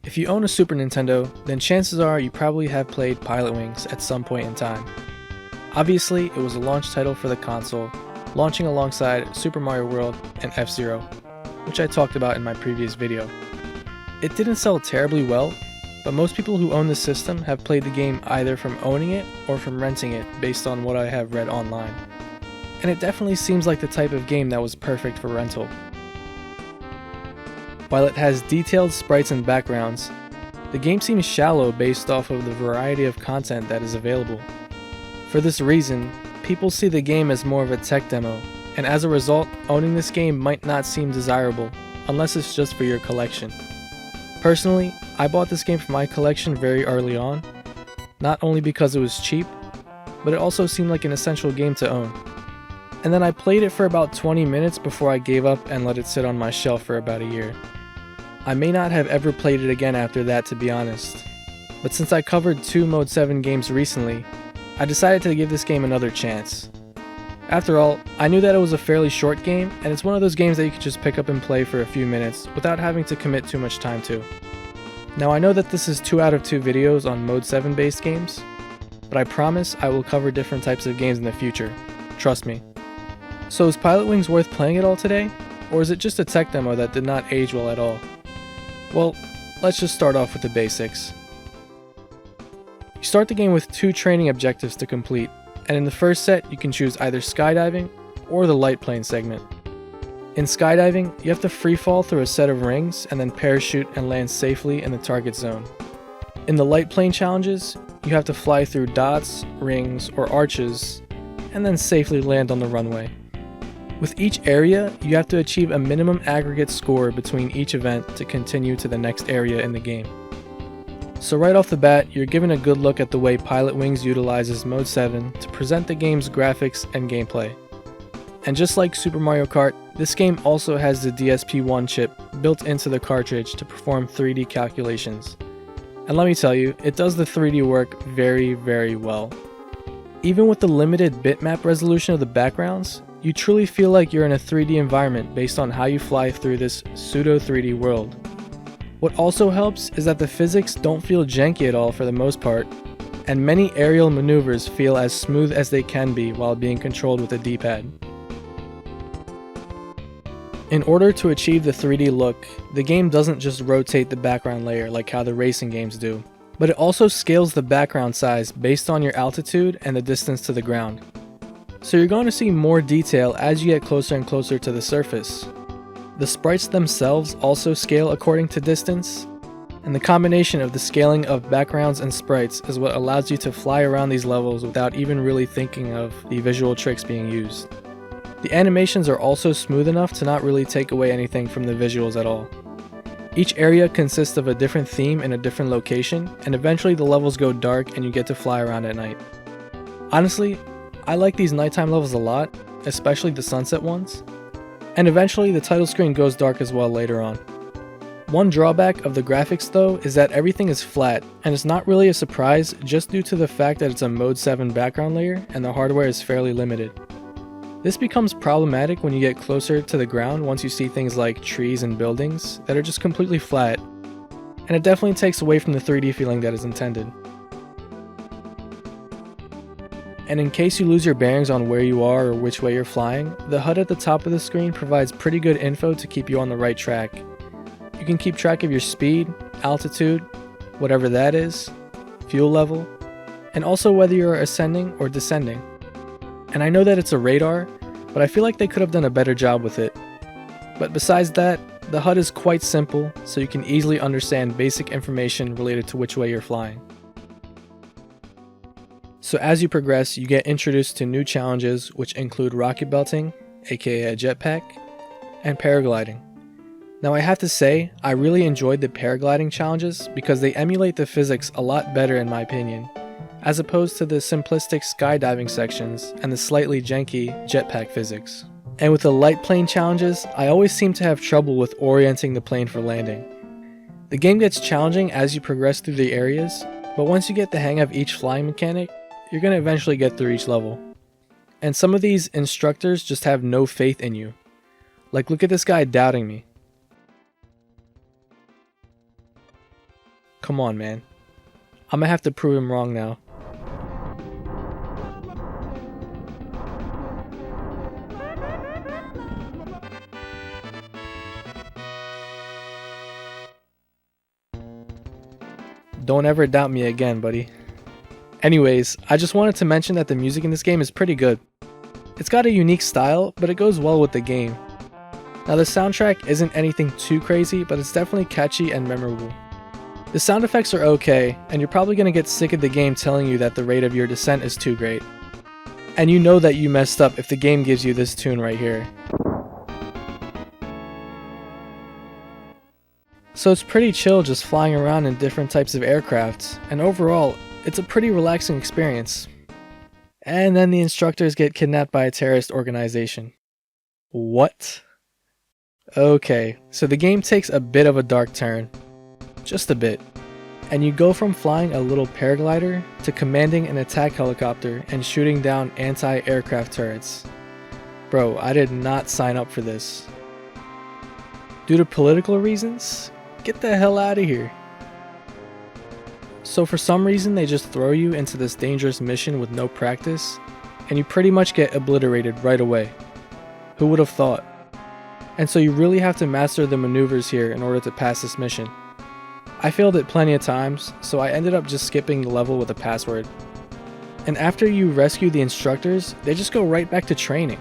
If you own a Super Nintendo, then chances are you probably have played Pilotwings at some point in time. Obviously, it was a launch title for the console, launching alongside Super Mario World and F-Zero, which I talked about in my previous video. It didn't sell terribly well, but most people who own the system have played the game either from owning it or from renting it based on what I have read online. And it definitely seems like the type of game that was perfect for rental. While it has detailed sprites and backgrounds, the game seems shallow based off of the variety of content that is available. For this reason, people see the game as more of a tech demo, and as a result, owning this game might not seem desirable, unless it's just for your collection. Personally, I bought this game for my collection very early on, not only because it was cheap, but it also seemed like an essential game to own. And then I played it for about 20 minutes before I gave up and let it sit on my shelf for about a year. I may not have ever played it again after that, to be honest, but since I covered 2 Mode 7 games recently, I decided to give this game another chance. After all, I knew that it was a fairly short game, and it's one of those games that you could just pick up and play for a few minutes without having to commit too much time to. Now I know that this is 2 out of 2 videos on Mode 7 based games, but I promise I will cover different types of games in the future, trust me. So is Pilotwings worth playing at all today, or is it just a tech demo that did not age well at all? Well, let's just start off with the basics. You start the game with 2 training objectives to complete, and in the first set you can choose either skydiving or the light plane segment. In skydiving, you have to freefall through a set of rings and then parachute and land safely in the target zone. In the light plane challenges, you have to fly through dots, rings, or arches, and then safely land on the runway. With each area, you have to achieve a minimum aggregate score between each event to continue to the next area in the game. So right off the bat, you're given a good look at the way Pilotwings utilizes Mode 7 to present the game's graphics and gameplay. And just like Super Mario Kart, this game also has the DSP-1 chip built into the cartridge to perform 3D calculations. And let me tell you, it does the 3D work very, very well. Even with the limited bitmap resolution of the backgrounds, you truly feel like you're in a 3D environment based on how you fly through this pseudo 3D world. What also helps is that the physics don't feel janky at all for the most part, and many aerial maneuvers feel as smooth as they can be while being controlled with a D-pad. In order to achieve the 3D look, the game doesn't just rotate the background layer like how the racing games do, but it also scales the background size based on your altitude and the distance to the ground. So you're going to see more detail as you get closer and closer to the surface. The sprites themselves also scale according to distance, and the combination of the scaling of backgrounds and sprites is what allows you to fly around these levels without even really thinking of the visual tricks being used. The animations are also smooth enough to not really take away anything from the visuals at all. Each area consists of a different theme in a different location, and eventually the levels go dark and you get to fly around at night. Honestly, I like these nighttime levels a lot, especially the sunset ones. And eventually the title screen goes dark as well later on. One drawback of the graphics though is that everything is flat, and it's not really a surprise just due to the fact that it's a Mode 7 background layer and the hardware is fairly limited. This becomes problematic when you get closer to the ground once you see things like trees and buildings that are just completely flat, and it definitely takes away from the 3D feeling that is intended. And in case you lose your bearings on where you are or which way you're flying, the HUD at the top of the screen provides pretty good info to keep you on the right track. You can keep track of your speed, altitude, whatever that is, fuel level, and also whether you're ascending or descending. And I know that it's a radar, but I feel like they could have done a better job with it. But besides that, the HUD is quite simple, so you can easily understand basic information related to which way you're flying. So as you progress, you get introduced to new challenges which include rocket belting, aka a jetpack, and paragliding. Now I have to say, I really enjoyed the paragliding challenges because they emulate the physics a lot better in my opinion, as opposed to the simplistic skydiving sections and the slightly janky jetpack physics. And with the light plane challenges, I always seem to have trouble with orienting the plane for landing. The game gets challenging as you progress through the areas, but once you get the hang of each flying mechanic, you're going to eventually get through each level. And some of these instructors just have no faith in you. Like, look at this guy doubting me. Come on, man. I'm gonna have to prove him wrong now. Don't ever doubt me again, buddy. Anyways, I just wanted to mention that the music in this game is pretty good. It's got a unique style, but it goes well with the game. Now the soundtrack isn't anything too crazy, but it's definitely catchy and memorable. The sound effects are okay, and you're probably going to get sick of the game telling you that the rate of your descent is too great. And you know that you messed up if the game gives you this tune right here. So it's pretty chill just flying around in different types of aircraft, and overall, it's a pretty relaxing experience. And then the instructors get kidnapped by a terrorist organization. What? Okay, so the game takes a bit of a dark turn. Just a bit. And you go from flying a little paraglider to commanding an attack helicopter and shooting down anti-aircraft turrets. Bro, I did not sign up for this. Due to political reasons? Get the hell out of here. So for some reason they just throw you into this dangerous mission with no practice, and you pretty much get obliterated right away. Who would have thought? And so you really have to master the maneuvers here in order to pass this mission. I failed it plenty of times, so I ended up just skipping the level with a password. And after you rescue the instructors, they just go right back to training.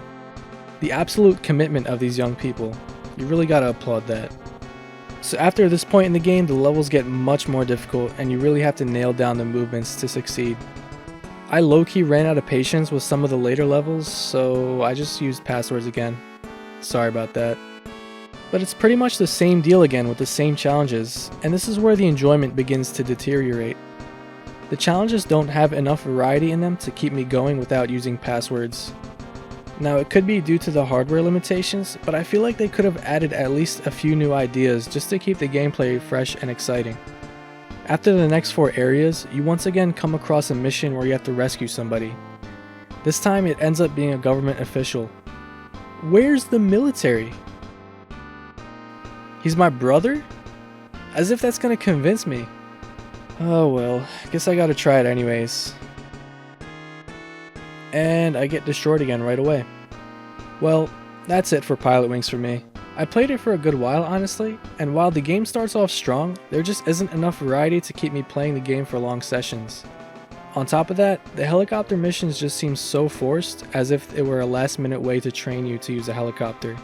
The absolute commitment of these young people. You really gotta applaud that. So after this point in the game, the levels get much more difficult and you really have to nail down the movements to succeed. I low-key ran out of patience with some of the later levels, so I just used passwords again. Sorry about that. But it's pretty much the same deal again with the same challenges, and this is where the enjoyment begins to deteriorate. The challenges don't have enough variety in them to keep me going without using passwords. Now it could be due to the hardware limitations, but I feel like they could have added at least a few new ideas just to keep the gameplay fresh and exciting. After the next 4 areas, you once again come across a mission where you have to rescue somebody. This time it ends up being a government official. Where's the military? He's my brother? As if that's gonna convince me. Oh well, guess I gotta try it anyways. And I get destroyed again right away. Well, that's it for Pilotwings for me. I played it for a good while honestly, and while the game starts off strong, there just isn't enough variety to keep me playing the game for long sessions. On top of that, the helicopter missions just seem so forced, as if it were a last minute way to train you to use a helicopter.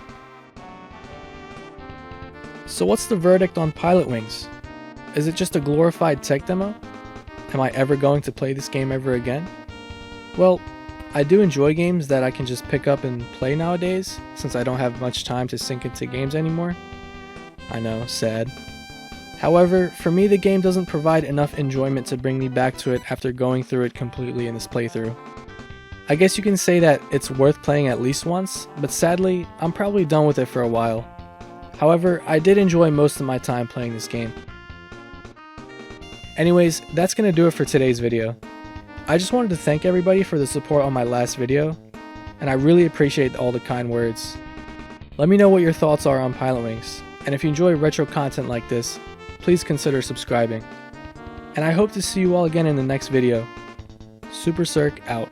So what's the verdict on Pilotwings? Is it just a glorified tech demo? Am I ever going to play this game ever again? Well, I do enjoy games that I can just pick up and play nowadays, since I don't have much time to sink into games anymore. I know, sad. However, for me the game doesn't provide enough enjoyment to bring me back to it after going through it completely in this playthrough. I guess you can say that it's worth playing at least once, but sadly, I'm probably done with it for a while. However, I did enjoy most of my time playing this game. Anyways, that's gonna do it for today's video. I just wanted to thank everybody for the support on my last video, and I really appreciate all the kind words. Let me know what your thoughts are on Pilotwings, and if you enjoy retro content like this, please consider subscribing. And I hope to see you all again in the next video. Super Cirque out.